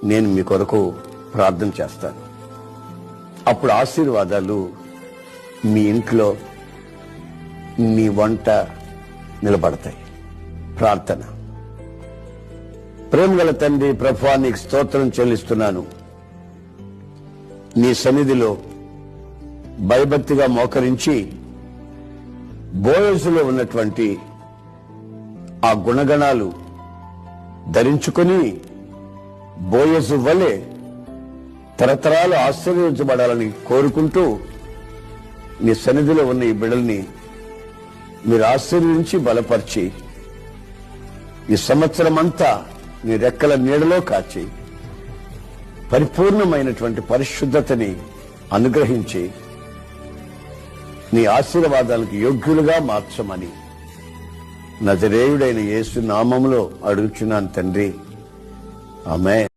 నేను మీ కొరకు ప్రార్థన చేస్తాను. అప్పుడు ఆశీర్వాదాలు మీ ఇంట్లో, మీ వంట నిలబడతాయి. ప్రార్థన. ప్రేమగల తండ్రి, ప్రభువా, నీకు స్తోత్రం చెల్లిస్తున్నాను. నీ సన్నిధిలో భయభక్తిగా మోకరించి బోయజులో ఉన్నటువంటి ఆ గుణగణాలు ధరించుకొని బోయజు వలె తరతరాలు ఆశీర్వదించబడాలని కోరుకుంటూ నీ సన్నిధిలో ఉన్న ఈ బిడ్డల్ని మీరు ఆశీర్వదించి బలపరిచి ఈ సంవత్సరం అంతా నీ రెక్కల నీడలో కాచి పరిపూర్ణమైనటువంటి పరిశుద్ధతని అనుగ్రహించి నీ ఆశీర్వాదాలకు యోగ్యులుగా మార్చమని నజరేయుడైన యేసు నామములో అడుగుచున్నాను తండ్రి. ఆమేన్.